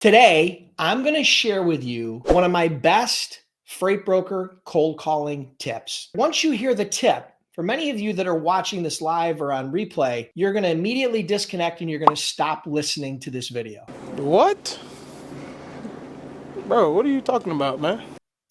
Today, I'm going to share with you one of my best freight broker cold calling tips. Once you hear the tip, for many of you that are watching this live or on replay, you're going to immediately disconnect and you're going to stop listening to this video. What? Bro, what are you talking about, man?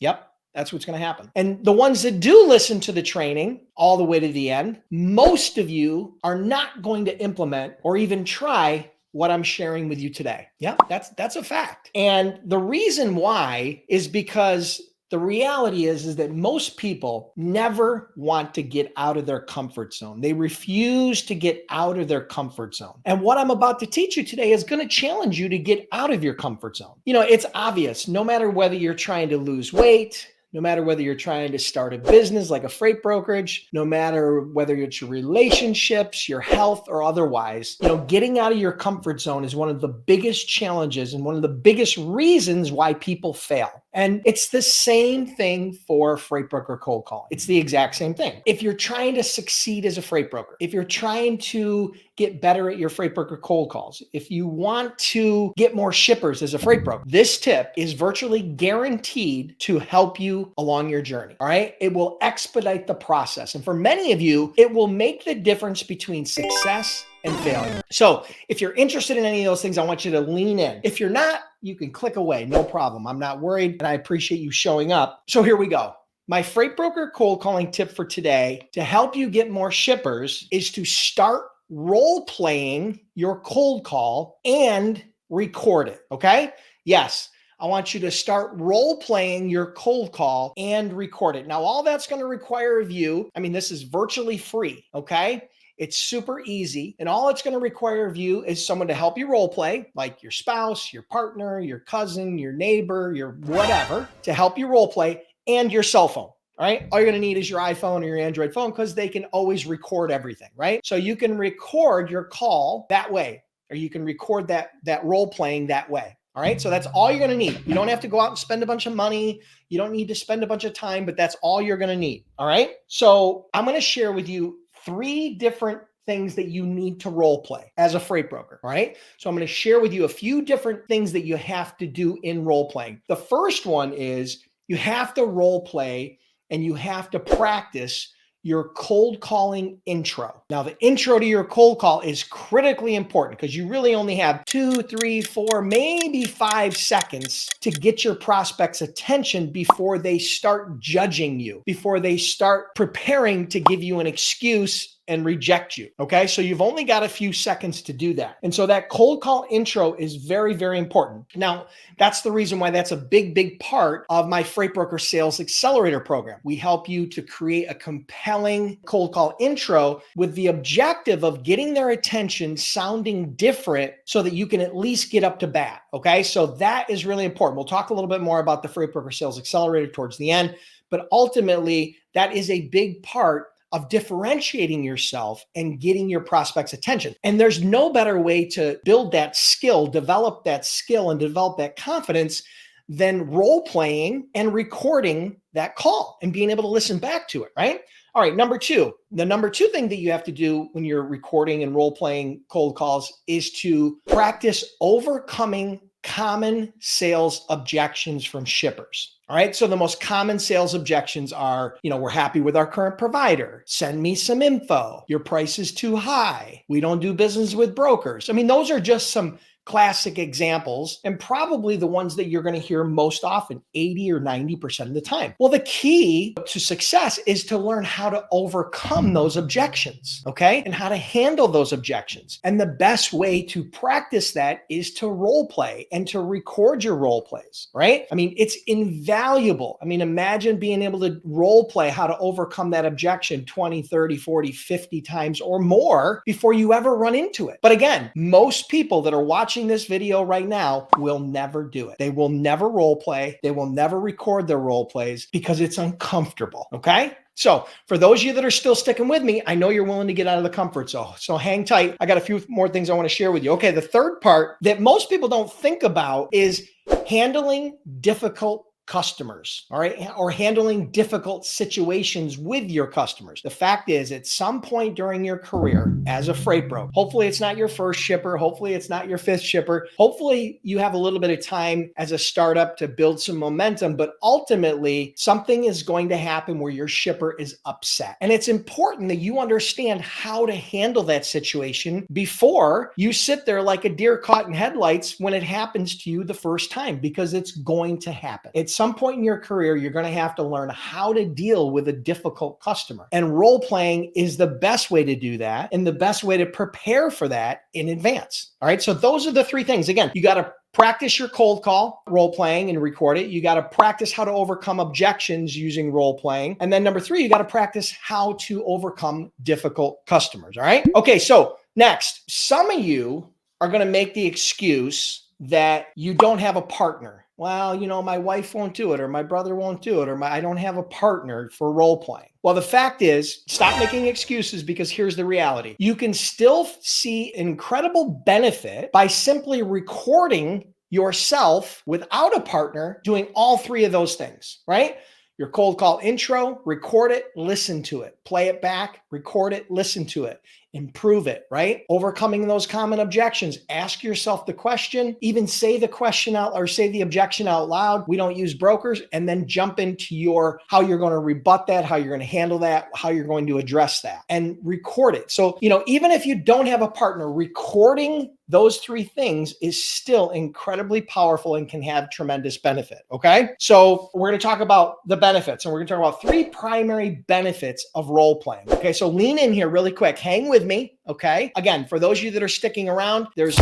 Yep. That's what's going to happen. And the ones that do listen to the training all the way to the end, most of you are not going to implement or even try what I'm sharing with you today. Yeah, that's a fact. And the reason why is because the reality is that most people never want to get out of their comfort zone. They refuse to get out of their comfort zone. And what I'm about to teach you today is going to challenge you to get out of your comfort zone. You know, it's obvious, no matter whether you're trying to lose weight, no matter whether you're trying to start a business like a freight brokerage, no matter whether it's your relationships, your health, or otherwise, getting out of your comfort zone is one of the biggest challenges and one of the biggest reasons why people fail. And it's the same thing for freight broker cold calling. It's the exact same thing. If you're trying to succeed as a freight broker, if you're trying to get better at your freight broker cold calls, if you want to get more shippers as a freight broker, this tip is virtually guaranteed to help you along your journey. All right. It will expedite the process. And for many of you, it will make the difference between success and failure. So if you're interested in any of those things, I want you to lean in. If you're not, you can click away. No problem. I'm not worried. And I appreciate you showing up. So here we go. My freight broker cold calling tip for today to help you get more shippers is to start role playing your cold call and record it. Okay. Yes. I want you to start role playing your cold call and record it. Now, all that's going to require of you, this is virtually free. Okay. It's super easy. And all it's going to require of you is someone to help you role play, like your spouse, your partner, your cousin, your neighbor, your whatever, to help you role play, and your cell phone. All right. All you're going to need is your iPhone or your Android phone because they can always record everything. Right. So you can record your call that way, or you can record that role playing that way. All right. So that's all you're going to need. You don't have to go out and spend a bunch of money. You don't need to spend a bunch of time, but that's all you're going to need. All right. So I'm going to share with you 3 different things that you need to role play as a freight broker. All right. So I'm going to share with you a few different things that you have to do in role playing. The first one is you have to role play and you have to practice your cold calling intro. Now, the intro to your cold call is critically important because you really only have 2, 3, 4, maybe 5 seconds to get your prospect's attention before they start judging you, before they start preparing to give you an excuse and reject you. Okay. So you've only got a few seconds to do that. And so that cold call intro is very, very important. Now, that's the reason why that's a big part of my Freight Broker Sales Accelerator program. We help you to create a compelling cold call intro with the objective of getting their attention sounding different so that you can at least get up to bat. Okay. So that is really important. We'll talk a little bit more about the Freight Broker Sales Accelerator towards the end, but ultimately that is a big part of differentiating yourself and getting your prospects' attention. And there's no better way to build that skill, develop that skill, and develop that confidence than role playing and recording that call and being able to listen back to it, right? All right, number 2. The number 2 thing that you have to do when you're recording and role playing cold calls is to practice overcoming common sales objections from shippers. All right. So the most common sales objections are, we're happy with our current provider. Send me some info. Your price is too high. We don't do business with brokers. Those are just some classic examples and probably the ones that you're going to hear most often, 80 or 90% of the time. Well, the key to success is to learn how to overcome those objections, okay? And how to handle those objections. And the best way to practice that is to role play and to record your role plays, right? It's invaluable. Imagine being able to role play how to overcome that objection 20, 30, 40, 50 times or more before you ever run into it. But again, most people that are watching this video right now will never do it. They will never role play. They will never record their role plays because it's uncomfortable. Okay. So for those of you that are still sticking with me, I know you're willing to get out of the comfort zone. So hang tight. I got a few more things I want to share with you. Okay. The third part that most people don't think about is handling difficult customers, all right, or handling difficult situations with your customers. The fact is, at some point during your career as a freight broker, hopefully it's not your first shipper, hopefully it's not your fifth shipper, hopefully you have a little bit of time as a startup to build some momentum, but ultimately something is going to happen where your shipper is upset. And it's important that you understand how to handle that situation before you sit there like a deer caught in headlights when it happens to you the first time, because it's going to happen. At some point in your career, you're going to have to learn how to deal with a difficult customer. And role playing is the best way to do that and the best way to prepare for that in advance. All right. So those are the three things. Again, you got to practice your cold call role playing and record it. You got to practice how to overcome objections using role playing. And then number three, you got to practice how to overcome difficult customers. All right. Okay. So next, some of you are going to make the excuse that you don't have a partner. Well, my wife won't do it, or my brother won't do it, or I don't have a partner for role playing. Well, the fact is, stop making excuses, because here's the reality. You can still see incredible benefit by simply recording yourself without a partner doing all three of those things, right? Your cold call intro, record it, listen to it, play it back, record it, listen to it, improve it, right? Overcoming those common objections. Ask yourself the question, even say the question out or say the objection out loud. We don't use brokers. And then jump into how you're going to rebut that, how you're going to handle that, how you're going to address that, and record it. So, even if you don't have a partner, recording those three things is still incredibly powerful and can have tremendous benefit. Okay. So we're going to talk about the benefits, and we're going to talk about three primary benefits of role playing. Okay. So lean in here really quick. Hang with me. Okay. Again, for those of you that are sticking around, there's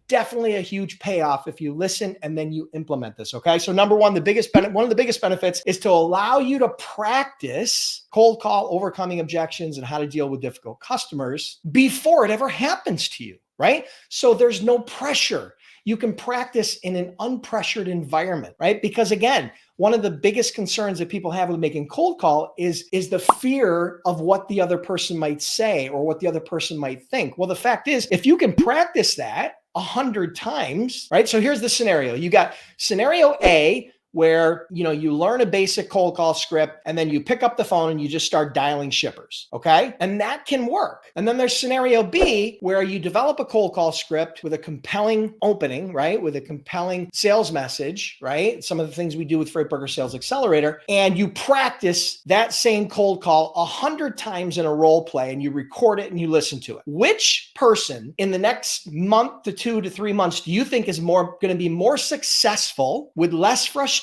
definitely a huge payoff if you listen and then you implement this. Okay. So number one, one of the biggest benefits is to allow you to practice cold call, overcoming objections, and how to deal with difficult customers before it ever happens to you. Right? So there's no pressure. You can practice in an unpressured environment, right? Because again, one of the biggest concerns that people have with making cold call is the fear of what the other person might say or what the other person might think. Well, the fact is, if you can practice that 100 times, right? So here's the scenario. You got scenario A, where, you learn a basic cold call script and then you pick up the phone and you just start dialing shippers. Okay. And that can work. And then there's scenario B, where you develop a cold call script with a compelling opening, right? With a compelling sales message, right? Some of the things we do with Freight Broker Sales Accelerator. And you practice that same cold call 100 times in a role play, and you record it and you listen to it. Which person in the next month to 2 to 3 months do you think is going to be more successful with less frustration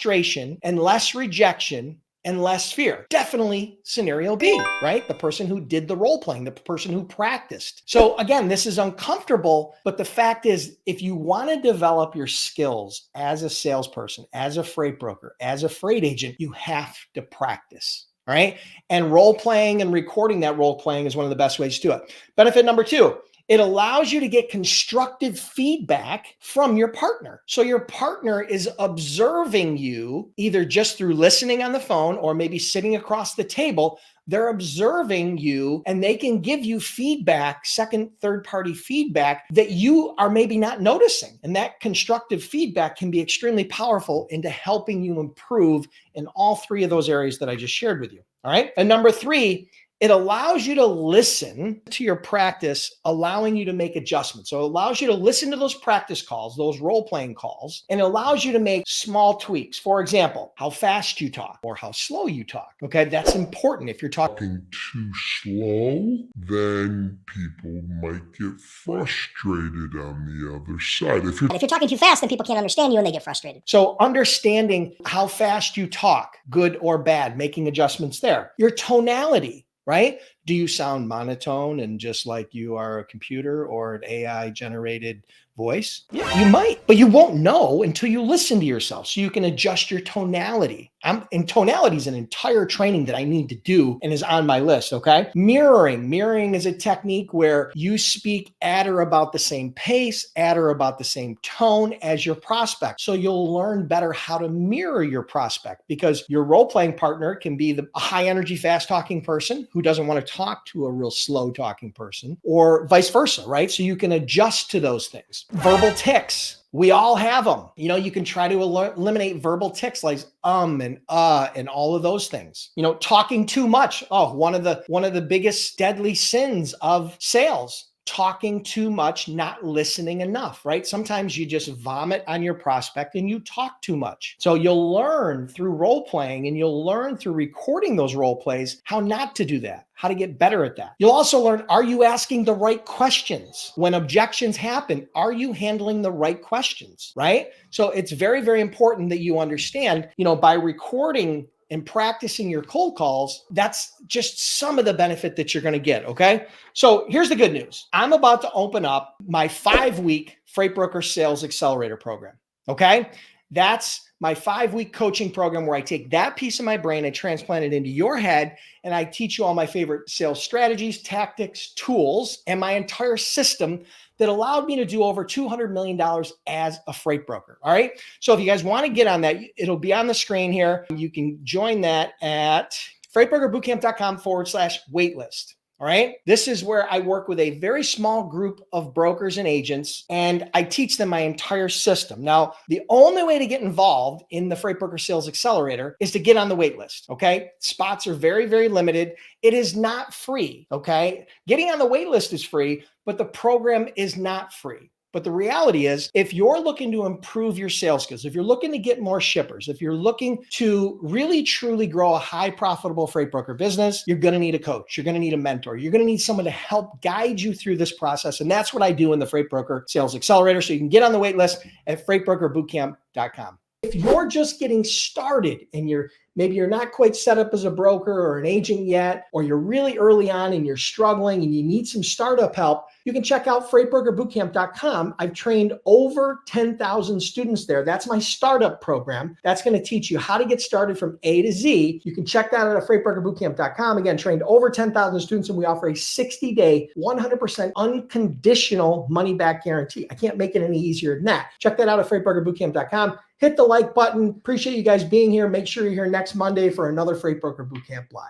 and less rejection and less fear? Definitely scenario B, right? The person who did the role playing, the person who practiced. So again, this is uncomfortable, but the fact is, if you want to develop your skills as a salesperson, as a freight broker, as a freight agent, you have to practice. All right. And role playing and recording that role playing is one of the best ways to do it. Benefit number 2. It allows you to get constructive feedback from your partner. So your partner is observing you either just through listening on the phone or maybe sitting across the table. They're observing you and they can give you feedback, second, third party feedback that you are maybe not noticing. And that constructive feedback can be extremely powerful into helping you improve in all three of those areas that I just shared with you. All right. And number 3, it allows you to listen to your practice, allowing you to make adjustments. So it allows you to listen to those practice calls, those role-playing calls, and it allows you to make small tweaks. For example, how fast you talk or how slow you talk. Okay, that's important. If you're talking too slow, then people might get frustrated on the other side. If you're talking too fast, then people can't understand you and they get frustrated. So understanding how fast you talk, good or bad, making adjustments there. Your tonality. Right? Do you sound monotone and just like you are a computer or an AI generated voice? Yeah, you might, but you won't know until you listen to yourself. So you can adjust your tonality. And tonality is an entire training that I need to do and is on my list. Okay. Mirroring is a technique where you speak at or about the same pace, at or about the same tone as your prospect. So you'll learn better how to mirror your prospect, because your role-playing partner can be a high energy, fast talking person who doesn't want to talk to a real slow talking person, or vice versa, right? So you can adjust to those things. Verbal tics. We all have them. You can try to eliminate verbal tics like and all of those things. Talking too much. Oh, one of the biggest deadly sins of sales. Talking too much, not listening enough, right? Sometimes you just vomit on your prospect and you talk too much. So you'll learn through role playing, and you'll learn through recording those role plays how not to do that, how to get better at that. You'll also learn, are you asking the right questions? When objections happen, are you handling the right questions, right? So it's very, very important that you understand, by recording and practicing your cold calls, that's just some of the benefit that you're going to get. Okay. So here's the good news. I'm about to open up my 5-week Freight Broker Sales Accelerator program. Okay. That's my 5-week coaching program where I take that piece of my brain and transplant it into your head. And I teach you all my favorite sales strategies, tactics, tools, and my entire system that allowed me to do over $200 million as a freight broker. All right. So if you guys want to get on that, it'll be on the screen here. You can join that at freightbrokerbootcamp.com/waitlist. All right. This is where I work with a very small group of brokers and agents, and I teach them my entire system. Now, the only way to get involved in the Freight Broker Sales Accelerator is to get on the wait list. Okay. Spots are very, very limited. It is not free. Okay. Getting on the wait list is free, but the program is not free. But the reality is, if you're looking to improve your sales skills, if you're looking to get more shippers, if you're looking to really, truly grow a high profitable freight broker business, you're going to need a coach. You're going to need a mentor. You're going to need someone to help guide you through this process. And that's what I do in the Freight Broker Sales Accelerator. So you can get on the wait list at freightbrokerbootcamp.com. If you're just getting started and maybe you're not quite set up as a broker or an agent yet, or you're really early on and you're struggling and you need some startup help, you can check out freightbrokerbootcamp.com. I've trained over 10,000 students there. That's my startup program. That's going to teach you how to get started from A to Z. You can check that out at freightbrokerbootcamp.com. Again, trained over 10,000 students, and we offer a 60-day, 100% unconditional money-back guarantee. I can't make it any easier than that. Check that out at freightbrokerbootcamp.com. Hit the like button. Appreciate you guys being here. Make sure you're here next Monday for another Freight Broker Bootcamp Live.